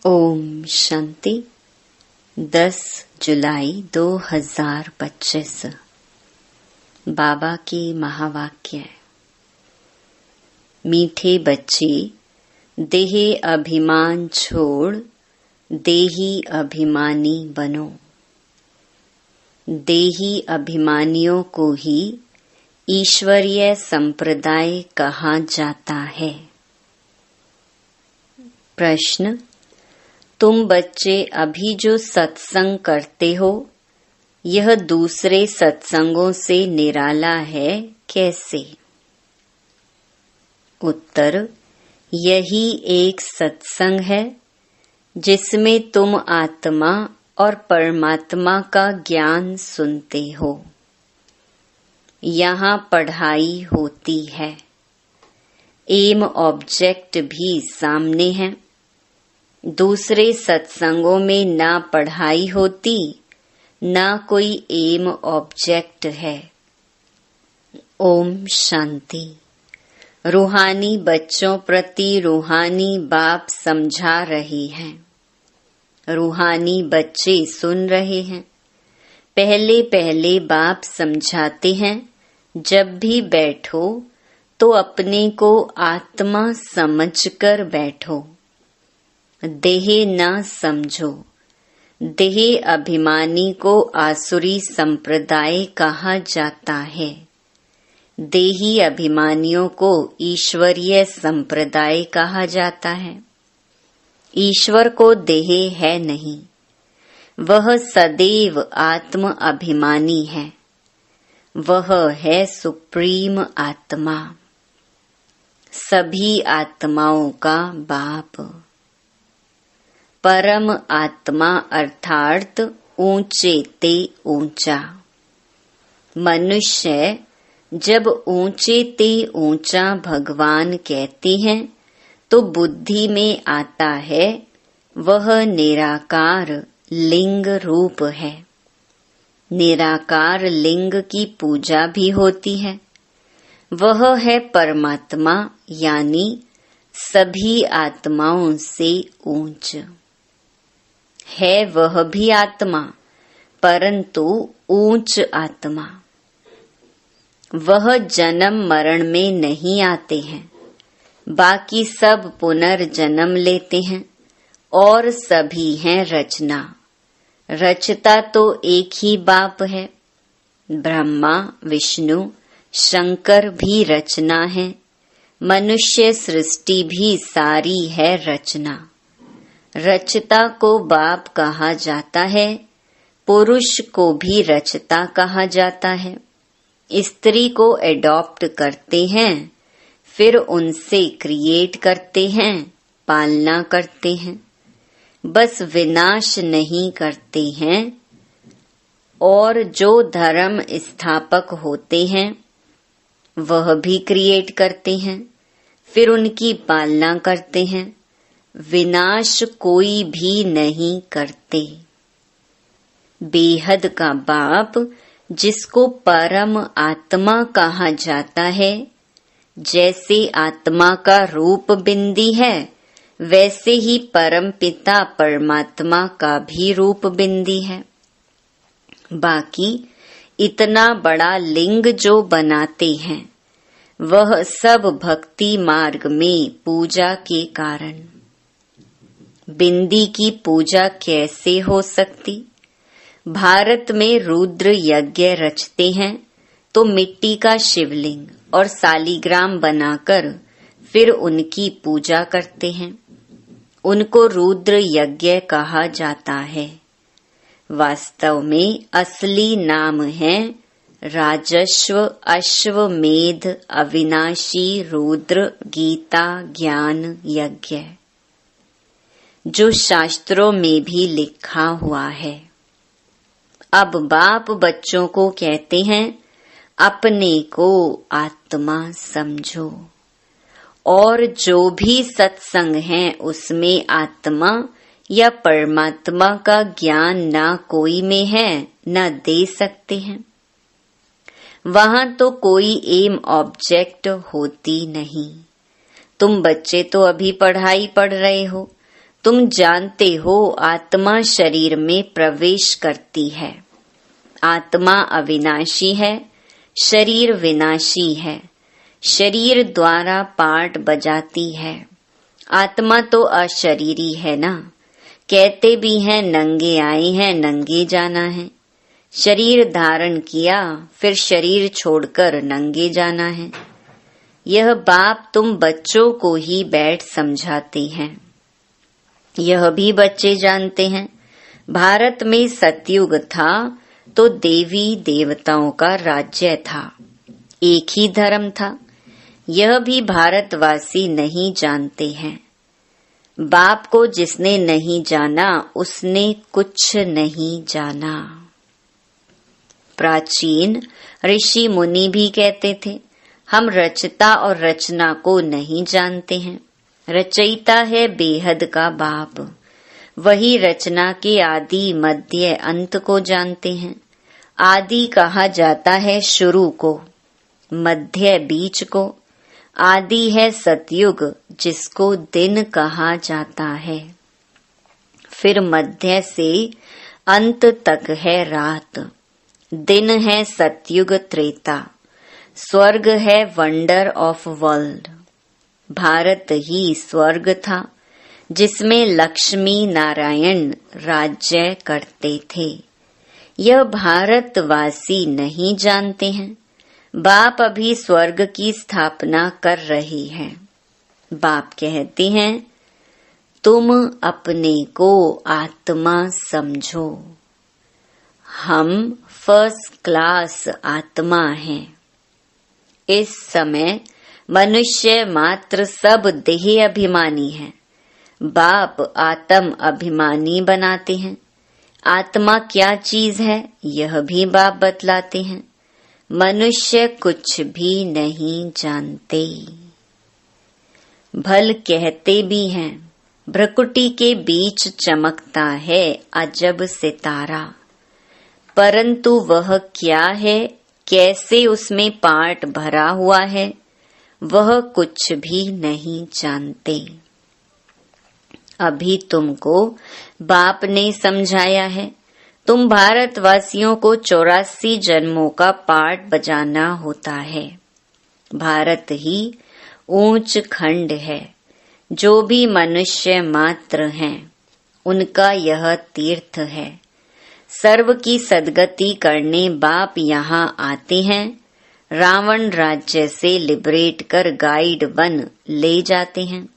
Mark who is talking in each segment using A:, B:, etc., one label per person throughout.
A: ओम शांति 10 जुलाई 2025 बाबा की महावाक्य। मीठे बच्चे, देह अभिमान छोड़ देही अभिमानी बनो। देही अभिमानियों को ही ईश्वरीय संप्रदाय कहा जाता है। प्रश्न: तुम बच्चे अभी जो सत्संग करते हो, यह दूसरे सत्संगों से निराला है कैसे? उत्तर: यही एक सत्संग है जिसमें तुम आत्मा और परमात्मा का ज्ञान सुनते हो। यहाँ पढ़ाई होती है, एम ऑब्जेक्ट भी सामने है। दूसरे सत्संगों में ना पढ़ाई होती, ना कोई एम ऑब्जेक्ट है। ओम शांति। रूहानी बच्चों प्रति रूहानी बाप समझा रहे हैं। रूहानी बच्चे सुन रहे हैं। पहले पहले बाप समझाते हैं, जब भी बैठो तो अपने को आत्मा समझकर बैठो, देह न समझो। देह अभिमानी को आसुरी संप्रदाय कहा जाता है। देही अभिमानियों को ईश्वरीय संप्रदाय कहा जाता है। ईश्वर को देह है नहीं, वह सदैव आत्म अभिमानी है। वह है सुप्रीम आत्मा, सभी आत्माओं का बाप। परम आत्मा अर्थात ऊंचे ते ऊंचा। मनुष्य जब ऊंचे ते ऊंचा भगवान कहते हैं तो बुद्धि में आता है वह निराकार लिंग रूप है। निराकार लिंग की पूजा भी होती है। वह है परमात्मा, यानी सभी आत्माओं से ऊंच है। वह भी आत्मा, परंतु ऊंच आत्मा। वह जन्म मरण में नहीं आते हैं, बाकी सब पुनर्जन्म लेते हैं और सभी हैं रचना। रचता तो एक ही बाप है। ब्रह्मा, विष्णु, शंकर भी रचना है। मनुष्य सृष्टि भी सारी है रचना। रचता को बाप कहा जाता है, पुरुष को भी रचता कहा जाता है। स्त्री को एडॉप्ट करते हैं, फिर उनसे क्रिएट करते हैं, पालना करते हैं। बस विनाश नहीं करते हैं। और जो धर्म स्थापक होते हैं, वह भी क्रिएट करते हैं, फिर उनकी पालना करते हैं। विनाश कोई भी नहीं करते। बेहद का बाप, जिसको परम आत्मा कहा जाता है, जैसे आत्मा का रूप बिंदी है, वैसे ही परम पिता परमात्मा का भी रूप बिंदी है। बाकी इतना बड़ा लिंग जो बनाते हैं, वह सब भक्ति मार्ग में पूजा के कारण। बिंदी की पूजा कैसे हो सकती? भारत में रुद्र यज्ञ रचते हैं तो मिट्टी का शिवलिंग और सालीग्राम बनाकर फिर उनकी पूजा करते हैं। उनको रुद्र यज्ञ कहा जाता है। वास्तव में असली नाम है राजस्व अश्वमेध अविनाशी रुद्र गीता ज्ञान यज्ञ, जो शास्त्रों में भी लिखा हुआ है। अब बाप बच्चों को कहते हैं, अपने को आत्मा समझो। और जो भी सत्संग है उसमें आत्मा या परमात्मा का ज्ञान ना कोई में है, न दे सकते हैं। वहां तो कोई एम ऑब्जेक्ट होती नहीं। तुम बच्चे तो अभी पढ़ाई पढ़ रहे हो, तुम जानते हो आत्मा शरीर में प्रवेश करती है। आत्मा अविनाशी है, शरीर विनाशी है। शरीर द्वारा पार्ट बजाती है। आत्मा तो अशरीरी है ना। कहते भी हैं नंगे आए हैं नंगे जाना है। शरीर धारण किया फिर शरीर छोड़कर नंगे जाना है। यह बाप तुम बच्चों को ही बैठ समझाते हैं। यह भी बच्चे जानते हैं। भारत में सतयुग था तो देवी देवताओं का राज्य था, एक ही धर्म था। यह भी भारतवासी नहीं जानते हैं। बाप को जिसने नहीं जाना उसने कुछ नहीं जाना। प्राचीन ऋषि मुनि भी कहते थे हम रचता और रचना को नहीं जानते हैं। रचयिता है बेहद का बाप, वही रचना के आदि मध्य अंत को जानते हैं। आदि कहा जाता है शुरू को, मध्य बीच को। आदि है सतयुग जिसको दिन कहा जाता है। फिर मध्य से अंत तक है रात। दिन है सतयुग त्रेता। स्वर्ग है वंडर ऑफ वर्ल्ड। भारत ही स्वर्ग था जिसमें लक्ष्मी नारायण राज्य करते थे। यह भारतवासी नहीं जानते हैं। बाप अभी स्वर्ग की स्थापना कर रही है। बाप कहते हैं तुम अपने को आत्मा समझो। हम फर्स्ट क्लास आत्मा हैं। इस समय मनुष्य मात्र सब देह अभिमानी है। बाप आत्म अभिमानी बनाते हैं। आत्मा क्या चीज है यह भी बाप बतलाते हैं। मनुष्य कुछ भी नहीं जानते। भल कहते भी हैं भ्रकुटी के बीच चमकता है अजब सितारा, परंतु वह क्या है, कैसे उसमें पार्ट भरा हुआ है, वह कुछ भी नहीं जानते। अभी तुमको बाप ने समझाया है। तुम भारतवासियों को 84 जन्मों का पार्ट बजाना होता है। भारत ही ऊंच खंड है। जो भी मनुष्य मात्र हैं उनका यह तीर्थ है। सर्व की सद्गति करने बाप यहाँ आते हैं। रावण राज्य से लिबरेट कर गाइड बन ले जाते हैं।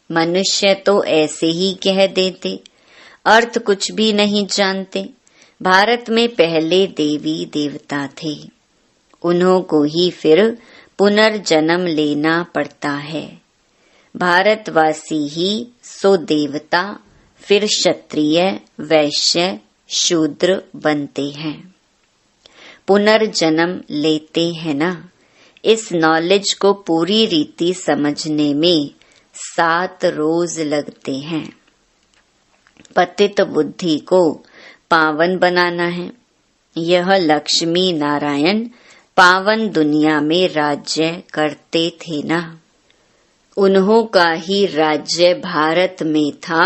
A: मनुष्य तो ऐसे ही कह देते, अर्थ कुछ भी नहीं जानते। भारत में पहले देवी देवता थे, उन्हों को ही फिर पुनर्जन्म लेना पड़ता है। भारतवासी ही सो देवता, फिर क्षत्रिय, वैश्य, शूद्र बनते हैं। पुनर्जन्म लेते हैं ना। इस नॉलेज को पूरी रीति समझने में 7 रोज लगते हैं। पतित बुद्धि को पावन बनाना है। यह लक्ष्मी नारायण पावन दुनिया में राज्य करते थे ना। उन्हों का ही राज्य भारत में था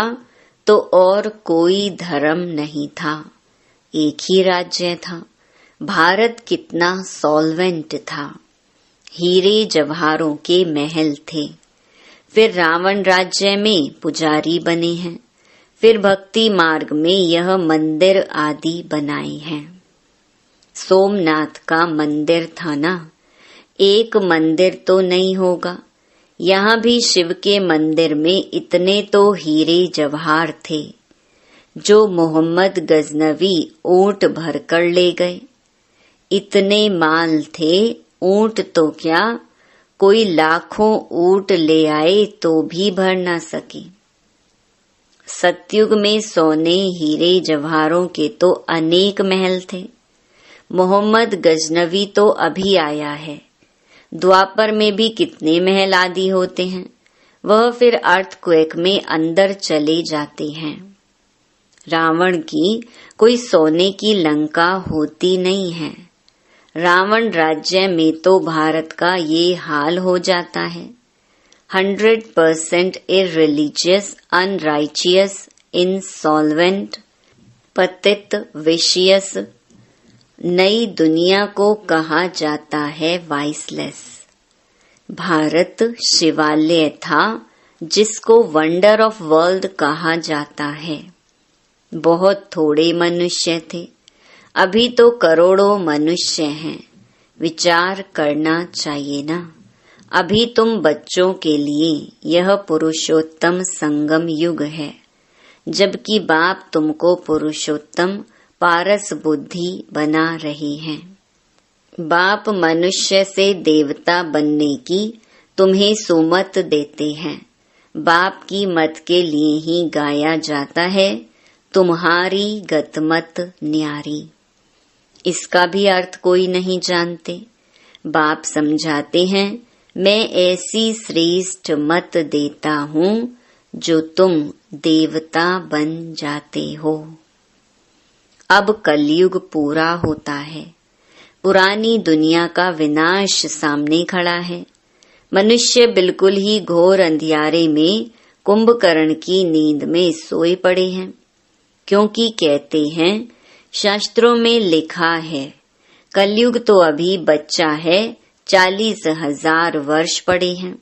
A: तो और कोई धर्म नहीं था, एक ही राज्य था। भारत कितना सॉल्वेंट था। हीरे जवाहरों के महल थे। फिर रावण राज्य में पुजारी बने हैं। फिर भक्ति मार्ग में यह मंदिर आदि बनाए हैं। सोमनाथ का मंदिर था ना। एक मंदिर तो नहीं होगा। यहाँ भी शिव के मंदिर में इतने तो हीरे जवाहर थे जो मोहम्मद गजनवी ऊंट भर कर ले गए। इतने माल थे, ऊंट तो क्या, कोई लाखों ऊंट ले आए तो भी भर ना सके। सतयुग में सोने हीरे जवाहरों के तो अनेक महल थे। मोहम्मद गजनवी तो अभी आया है। द्वापर में भी कितने महल आदि होते हैं। वह फिर अर्थक्वेक में अंदर चले जाते हैं। रावण की कोई सोने की लंका होती नहीं है। रावण राज्य में तो भारत का ये हाल हो जाता है। 100% irreligious, unrighteous, insolvent, पतित, विशियस। नई दुनिया को कहा जाता है वाइसलेस। भारत शिवालय था जिसको वंडर ऑफ वर्ल्ड कहा जाता है। बहुत थोड़े मनुष्य थे, अभी तो करोड़ों मनुष्य हैं। विचार करना चाहिए ना। अभी तुम बच्चों के लिए यह पुरुषोत्तम संगम युग है, जबकि बाप तुमको पुरुषोत्तम पारस बुद्धि बना रही हैं। बाप मनुष्य से देवता बनने की तुम्हें सुमत देते हैं। बाप की मत के लिए ही गाया जाता है, तुम्हारी गतमत न्यारी। इसका भी अर्थ कोई नहीं जानते। बाप समझाते हैं, मैं ऐसी श्रेष्ठ मत देता हूँ जो तुम देवता बन जाते हो। अब कलयुग पूरा होता है। पुरानी दुनिया का विनाश सामने खड़ा है। मनुष्य बिल्कुल ही घोर अंधियारे में कुंभकर्ण की नींद में सोए पड़े हैं, क्योंकि कहते हैं शास्त्रों में लिखा है कलयुग तो अभी बच्चा है, 40,000 वर्ष पड़े हैं।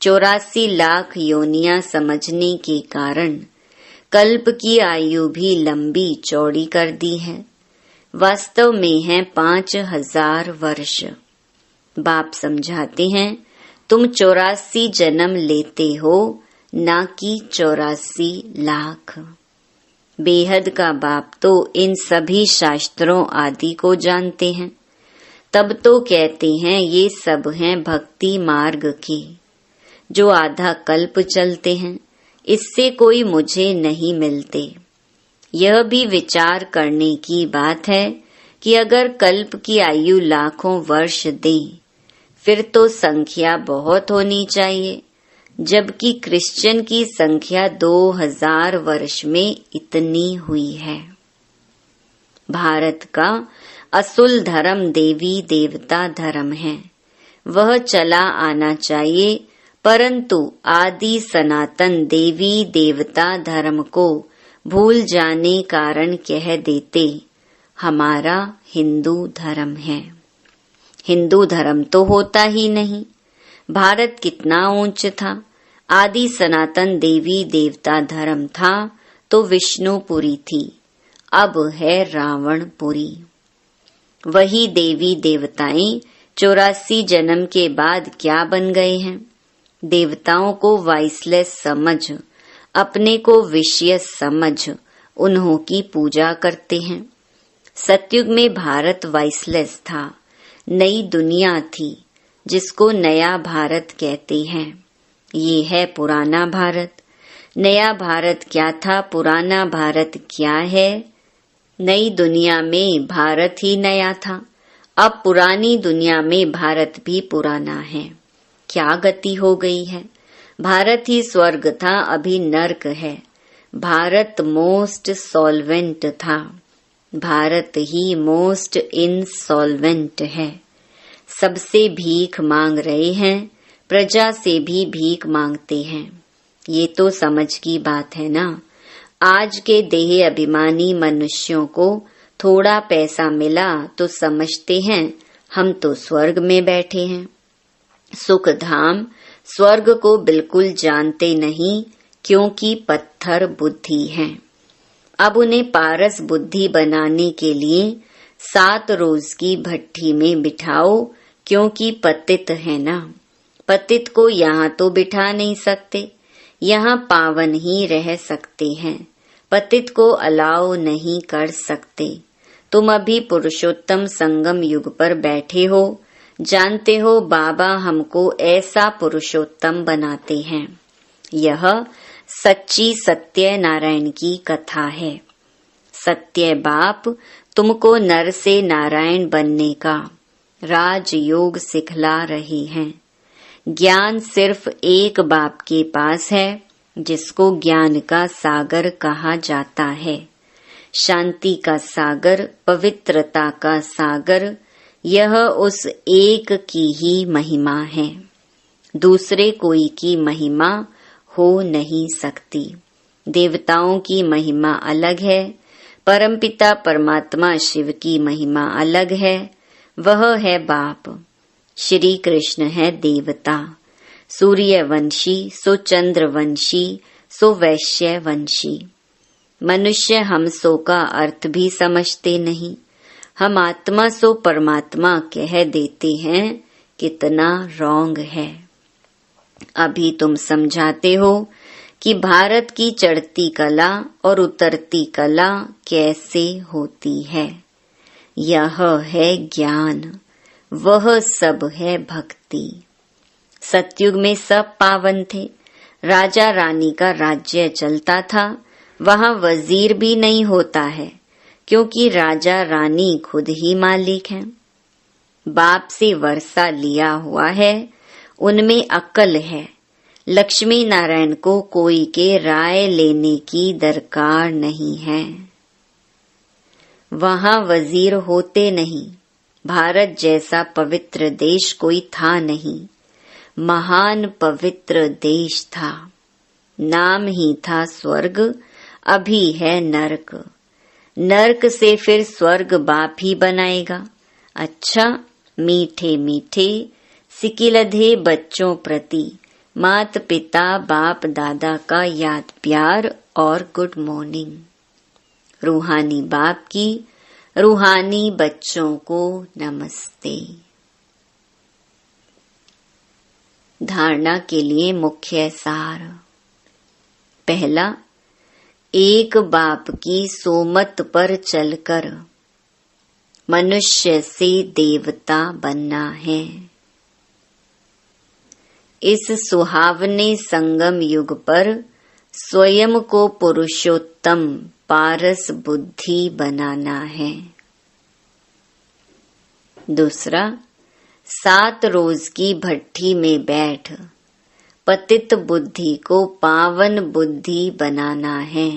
A: 84 लाख योनियां समझने के कारण कल्प की आयु भी लंबी चौड़ी कर दी है। वास्तव में है 5,000 वर्ष। बाप समझाते हैं, तुम 84 जन्म लेते हो, ना कि 84 लाख। बेहद का बाप तो इन सभी शास्त्रों आदि को जानते हैं। तब तो कहते हैं ये सब हैं भक्ति मार्ग की, जो आधा कल्प चलते हैं। इससे कोई मुझे नहीं मिलते। यह भी विचार करने की बात है कि अगर कल्प की आयु लाखों वर्ष दे, फिर तो संख्या बहुत होनी चाहिए, जबकि क्रिश्चियन की संख्या 2000 वर्ष में इतनी हुई है। भारत का असुल धर्म देवी देवता धर्म है। वह चला आना चाहिए, परंतु आदि सनातन देवी देवता धर्म को भूल जाने कारण कह देते हमारा हिंदू धर्म है। हिंदू धर्म तो होता ही नहीं। भारत कितना ऊंच था। आदि सनातन देवी देवता धर्म था तो विष्णुपुरी थी, अब है रावणपुरी। वही देवी देवताएं 84 जन्म के बाद क्या बन गए हैं। देवताओं को वाइसलेस समझ, अपने को विषयस समझ उन्हों की पूजा करते हैं। सतयुग में भारत वाइसलेस था, नई दुनिया थी, जिसको नया भारत कहते हैं। ये है पुराना भारत। नया भारत क्या था, पुराना भारत क्या है। नई दुनिया में भारत ही नया था, अब पुरानी दुनिया में भारत भी पुराना है। क्या गति हो गई है। भारत ही स्वर्ग था, अभी नर्क है। भारत मोस्ट सॉल्वेंट था, भारत ही मोस्ट इनसॉल्वेंट है। सबसे भीख मांग रहे हैं, प्रजा से भी भीख मांगते हैं। ये तो समझ की बात है ना। आज के देह अभिमानी मनुष्यों को थोड़ा पैसा मिला तो समझते हैं हम तो स्वर्ग में बैठे हैं। सुख धाम स्वर्ग को बिल्कुल जानते नहीं, क्योंकि पत्थर बुद्धि हैं। अब उन्हें पारस बुद्धि बनाने के लिए 7 रोज की भट्ठी में बिठाओ, क्योंकि पतित है ना। पतित को यहाँ तो बिठा नहीं सकते, यहाँ पावन ही रह सकते हैं। पतित को अलाव नहीं कर सकते। तुम अभी पुरुषोत्तम संगम युग पर बैठे हो, जानते हो बाबा हमको ऐसा पुरुषोत्तम बनाते हैं। यह सच्ची सत्य नारायण की कथा है। सत्य बाप तुमको नर से नारायण बनने का राजयोग सिखला रहे हैं। ज्ञान सिर्फ एक बाप के पास है, जिसको ज्ञान का सागर कहा जाता है। शांति का सागर, पवित्रता का सागर, यह उस एक की ही महिमा है। दूसरे कोई की महिमा हो नहीं सकती। देवताओं की महिमा अलग है, परमपिता परमात्मा शिव की महिमा अलग है। वह है बाप। श्री कृष्ण है देवता, सूर्यवंशी सो चंद्रवंशी सो वैश्यवंशी। मनुष्य हम सो का अर्थ भी समझते नहीं। हम आत्मा सो परमात्मा कह देते हैं, कितना रॉन्ग है। अभी तुम समझाते हो कि भारत की चढ़ती कला और उतरती कला कैसे होती है। यह है ज्ञान, वह सब है भक्ति। सतयुग में सब पावन थे। राजा रानी का राज्य चलता था। वहाँ वजीर भी नहीं होता है, क्योंकि राजा रानी खुद ही मालिक हैं। बाप से वर्षा लिया हुआ है, उनमें अक्ल है। लक्ष्मी नारायण को कोई के राय लेने की दरकार नहीं है। वहाँ वजीर होते नहीं। भारत जैसा पवित्र देश कोई था नहीं। महान पवित्र देश था। नाम ही था स्वर्ग, अभी है नरक। नरक से फिर स्वर्ग बाप ही बनाएगा। अच्छा, मीठे मीठे सिकिलधे बच्चों प्रति मात पिता बाप दादा का याद प्यार और गुड मॉर्निंग। रूहानी बाप की रूहानी बच्चों को नमस्ते। धारणा के लिए मुख्य सार। पहला, एक बाप की सोमत पर चलकर मनुष्य से देवता बनना है। इस सुहावने संगम युग पर स्वयं को पुरुषोत्तम पारस बुद्धि बनाना है। दूसरा, 7 रोज की भट्ठी में बैठ पतित बुद्धि को पावन बुद्धि बनाना है।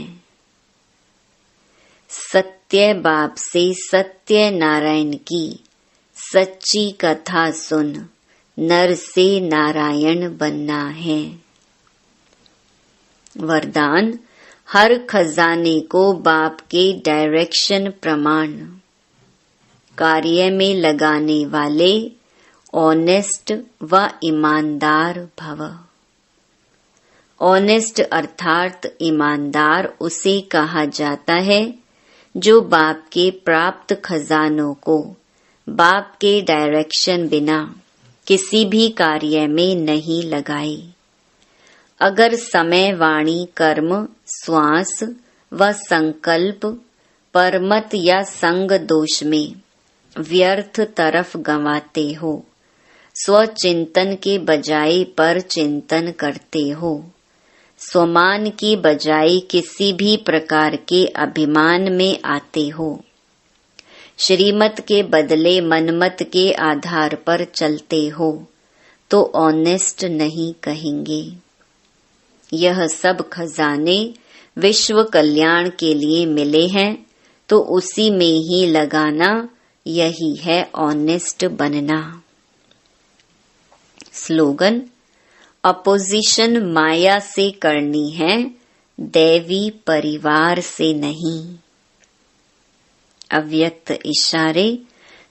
A: सत्य बाप से सत्य नारायण की सच्ची कथा सुन नर से नारायण बनना है। वरदान, हर खजाने को बाप के डायरेक्शन प्रमाण। कार्य में लगाने वाले ऑनेस्ट व ईमानदार भव। ऑनेस्ट अर्थात ईमानदार उसे कहा जाता है जो बाप के प्राप्त खजानों को बाप के डायरेक्शन बिना किसी भी कार्य में नहीं लगाए। अगर समय, वाणी, कर्म, श्वास व संकल्प परमत या संग दोष में व्यर्थ तरफ गंवाते हो, स्वचिंतन के बजाय पर चिंतन करते हो, स्वमान की बजाय किसी भी प्रकार के अभिमान में आते हो, श्रीमत के बदले मनमत के आधार पर चलते हो, तो ऑनेस्ट नहीं कहेंगे। यह सब खजाने विश्व कल्याण के लिए मिले हैं, तो उसी में ही लगाना, यही है ऑनेस्ट बनना। स्लोगन, अपोजिशन माया से करनी है, दैवी परिवार से नहीं। अव्यक्त इशारे,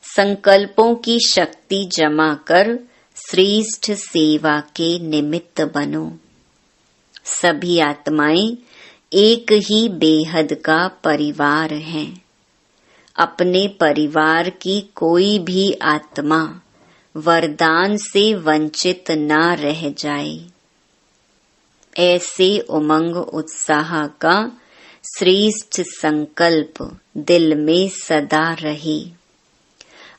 A: संकल्पों की शक्ति जमा कर श्रेष्ठ सेवा के निमित्त बनो। सभी आत्माएं एक ही बेहद का परिवार हैं। अपने परिवार की कोई भी आत्मा वरदान से वंचित न रह जाए। ऐसे उमंग उत्साह का श्रेष्ठ संकल्प दिल में सदा रहे।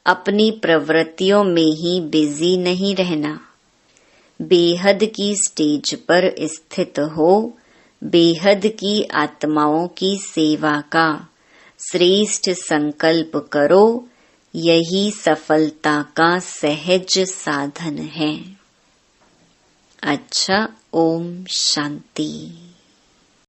A: अपनी प्रवृत्तियों में ही बिजी नहीं रहना। बेहद की स्टेज पर स्थित हो, बेहद की आत्माओं की सेवा का श्रेष्ठ संकल्प करो। यही सफलता का सहज साधन है। अच्छा, ओम शांति।